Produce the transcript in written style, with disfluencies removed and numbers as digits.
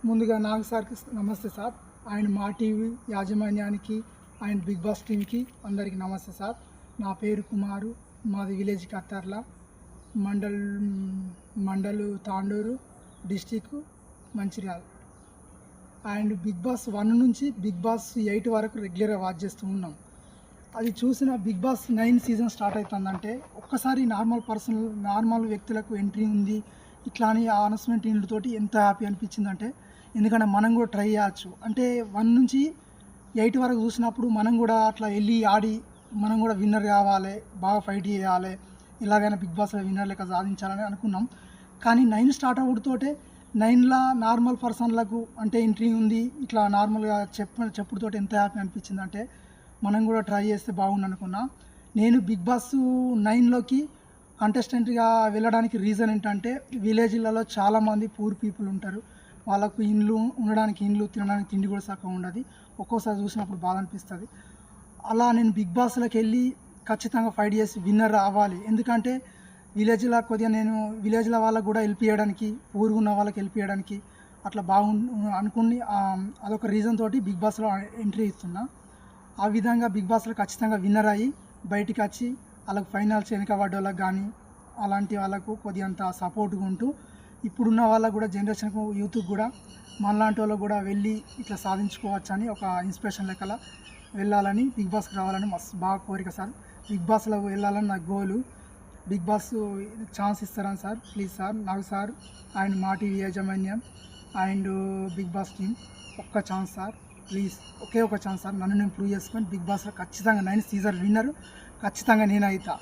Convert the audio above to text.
ముందుగా నాగ్ సార్కి నమస్తే సార్. ఆయన మా టీవీ యాజమాన్యానికి, ఆయన బిగ్ బాస్ టీంకి అందరికీ నమస్తే సార్. నా పేరు కుమారు, మాది విలేజ్ కత్తర్ల, మండల్ మండలు Tandur, district Mancherial. And Bigg Boss 1 నుంచి బిగ్ బాస్ 8 వరకు రెగ్యులర్గా వాచ్ చేస్తూ ఉన్నాం. అది చూసిన బిగ్ బాస్ 9 సీజన్ స్టార్ట్ అవుతుందంటే ఒక్కసారి నార్మల్ వ్యక్తులకు ఎంట్రీ ఉంది ఇట్లా అని ఆ అనౌన్స్మెంట్ ఇంటితోటి ఎంత హ్యాపీ అనిపించిందంటే, ఎందుకంటే మనం కూడా ట్రై చేయవచ్చు. అంటే 1 నుంచి 8 వరకు చూసినప్పుడు మనం కూడా అట్లా వెళ్ళి ఆడి మనం కూడా విన్నర్ కావాలి, బాగా ఫైట్ చేయాలి, ఎలాగైనా బిగ్ బాస్లో విన్నర్ లెక్క సాధించాలని అనుకున్నాం. కానీ 9 స్టార్ట్ అవ్వడంతోటే 9లా నార్మల్ పర్సన్లకు అంటే ఎంట్రీ ఉంది ఇట్లా నార్మల్గా చెప్పుడుతోటి ఎంత హ్యాపీ అనిపించిందంటే మనం కూడా ట్రై చేస్తే బాగుండు అనుకున్నా. నేను బిగ్ బాస్ 9లోకి కంటెస్టెంట్గా వెళ్ళడానికి రీజన్ ఏంటంటే, విలేజ్లలో చాలామంది పూర్ పీపుల్ ఉంటారు. వాళ్ళకు ఉండడానికి ఇండ్లు, తినడానికి తిండి కూడా చక్కగా ఉండదు. ఒక్కోసారి చూసినప్పుడు బాధ అనిపిస్తుంది. అలా నేను బిగ్ బాస్లోకి వెళ్ళి ఖచ్చితంగా ఫైట్ చేసి విన్నర్ అవ్వాలి. ఎందుకంటే విలేజ్లో కొద్దిగా నేను విలేజ్ల వాళ్ళకు కూడా హెల్ప్ చేయడానికి, ఊరు ఉన్న వాళ్ళకి హెల్ప్ చేయడానికి అట్లా అనుకుని అదొక రీజన్ తోటి బిగ్ బాస్లో ఎంట్రీ ఇస్తున్నా. ఆ విధంగా బిగ్ బాస్లో ఖచ్చితంగా విన్నర్ అయ్యి బయటికి వచ్చి వాళ్ళకి ఫైనల్స్ వెనకబడ్డ వాళ్ళకి కానీ అలాంటి వాళ్ళకు కొద్దిగంత సపోర్ట్గా ఉంటూ ఇప్పుడున్న వాళ్ళకు కూడా జనరేషన్కు యూత్కి కూడా మనలాంటి వాళ్ళకు కూడా వెళ్ళి ఇట్లా సాధించుకోవచ్చు అని ఒక ఇన్స్పిరేషన్ లెక్కల వెళ్ళాలని, బిగ్ బాస్కి రావాలని మస్తు బాగా కోరిక సార్. బిగ్ బాస్లో వెళ్ళాలని నా గోలు. బిగ్ బాస్ ఛాన్స్ ఇస్తారని సార్, ప్లీజ్ సార్. నాకు సార్ అండ్ మా టీవీ యాజమాన్యం అండ్ బిగ్ బాస్ టీమ్ ఒక్క ఛాన్స్ సార్, ప్లీజ్. ఒకే ఒక ఛాన్స్ సార్. నన్ను నేను ప్రూవ్ చేసుకొని బిగ్ బాస్లో ఖచ్చితంగా 9 సీజన్ విన్నర్ ఖచ్చితంగా నేను అవుతా.